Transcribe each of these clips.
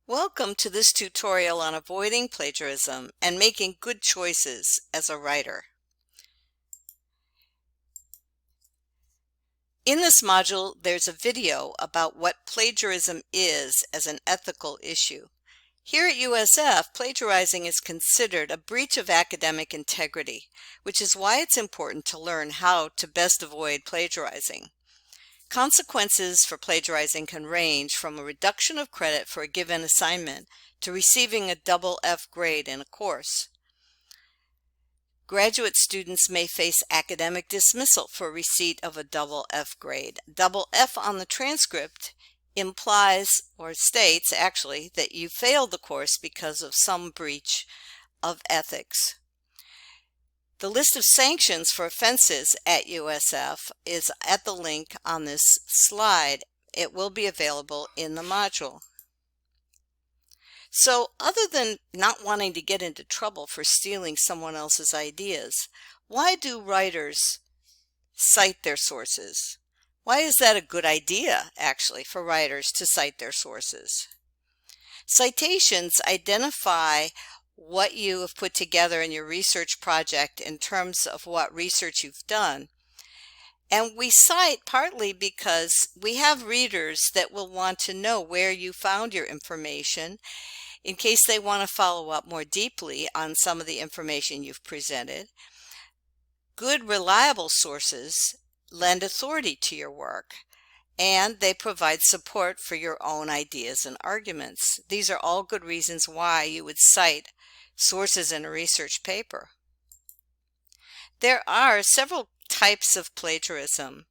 Welcome to this tutorial on avoiding plagiarism and making good choices as a writer. In this module, there's a video about what plagiarism is as an ethical issue. Here at USF, plagiarizing is considered a breach of academic integrity, which is why it's important to learn how to best avoid plagiarizing. Consequences for plagiarizing can range from a reduction of credit for a given assignment to receiving a double F grade in a course. Graduate students may face academic dismissal for receipt of a double F grade. Double F on the transcript implies or states actually that you failed the course because of some breach of ethics. The list of sanctions for offenses at USF is at the link on this slide. It will be available in the module. So, other than not wanting to get into trouble for stealing someone else's ideas, why do writers cite their sources? Why is that a good idea, actually, for writers to cite their sources? Citations identify what you have put together in your research project in terms of what research you've done. And we cite partly because we have readers that will want to know where you found your information in case they want to follow up more deeply on some of the information you've presented. Good, reliable sources lend authority to your work, and they provide support for your own ideas and arguments. These are all good reasons why you would cite sources in a research paper. There are several types of plagiarism.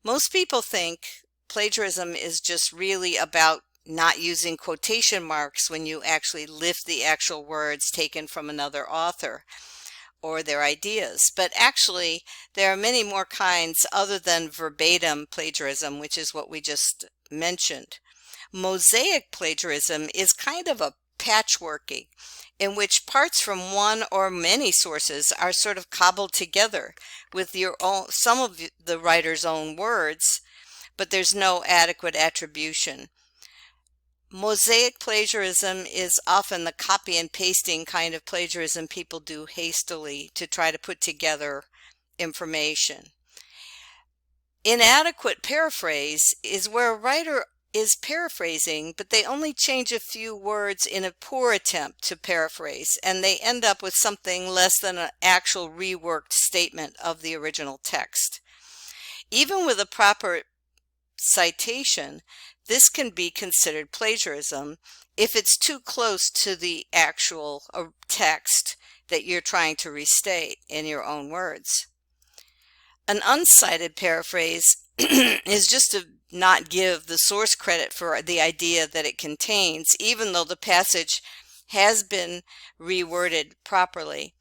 Most people think plagiarism is just really about not using quotation marks when you actually lift the actual words taken from another author or their ideas. But actually, there are many more kinds other than verbatim plagiarism, which is what we just mentioned. Mosaic plagiarism is kind of a patchworking in which parts from one or many sources are sort of cobbled together with some of the writer's own words, but there's no adequate attribution. Mosaic plagiarism is often the copy and pasting kind of plagiarism people do hastily to try to put together information. Inadequate paraphrase is where a writer is paraphrasing, but they only change a few words in a poor attempt to paraphrase, and they end up with something less than an actual reworked statement of the original text. Even with a proper citation, this can be considered plagiarism if it's too close to the actual text that you're trying to restate in your own words. An uncited paraphrase is just to not give the source credit for the idea that it contains, even though the passage has been reworded properly.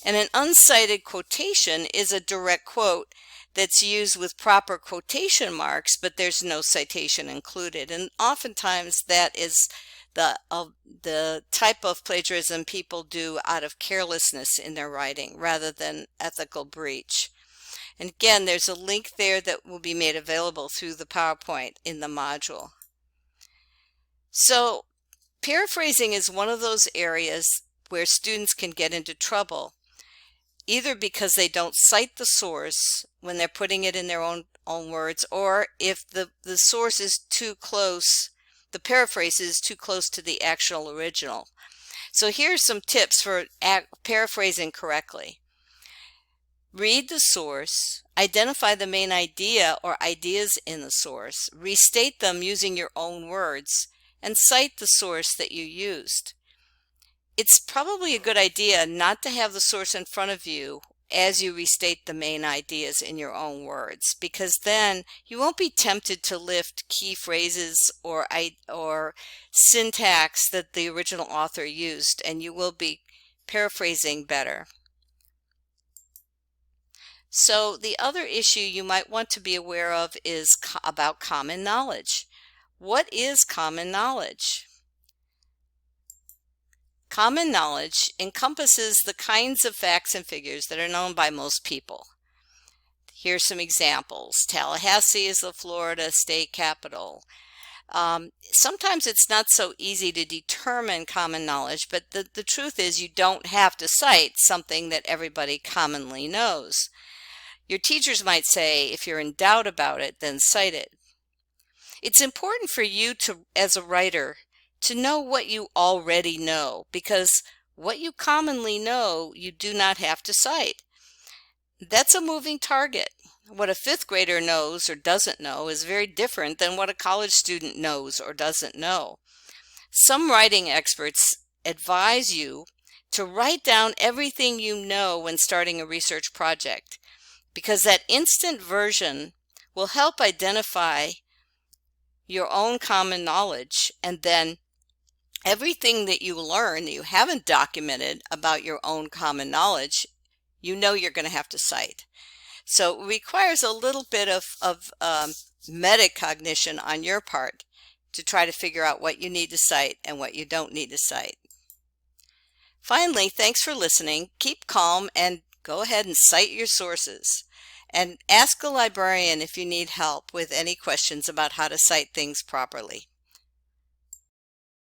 And an uncited quotation is a direct quote that's used with proper quotation marks, but there's no citation included. And oftentimes that is the type of plagiarism people do out of carelessness in their writing rather than ethical breach. And again, there's a link there that will be made available through the PowerPoint in the module. So paraphrasing is one of those areas where students can get into trouble, either because they don't cite the source when they're putting it in their own words, or if the source is too close, the paraphrase is too close to the actual original. So here's some tips for paraphrasing correctly. Read the source, identify the main idea or ideas in the source, restate them using your own words, and cite the source that you used. It's probably a good idea not to have the source in front of you as you restate the main ideas in your own words, because then you won't be tempted to lift key phrases or syntax that the original author used, and you will be paraphrasing better. So the other issue you might want to be aware of is about common knowledge. What is common knowledge? Common knowledge encompasses the kinds of facts and figures that are known by most people. Here's some examples. Tallahassee is the Florida state capital. Sometimes it's not so easy to determine common knowledge, but the truth is you don't have to cite something that everybody commonly knows. Your teachers might say, if you're in doubt about it, then cite it. It's important for you to, as a writer, to know what you already know, because what you commonly know, you do not have to cite. That's a moving target. What a fifth grader knows or doesn't know is very different than what a college student knows or doesn't know. Some writing experts advise you to write down everything you know when starting a research project, because that instant version will help identify your own common knowledge, and then everything that you learn that you haven't documented about your own common knowledge, you know you're going to have to cite. So it requires a little bit of metacognition on your part to try to figure out what you need to cite and what you don't need to cite. Finally, thanks for listening. Keep calm and go ahead and cite your sources. And ask a librarian if you need help with any questions about how to cite things properly.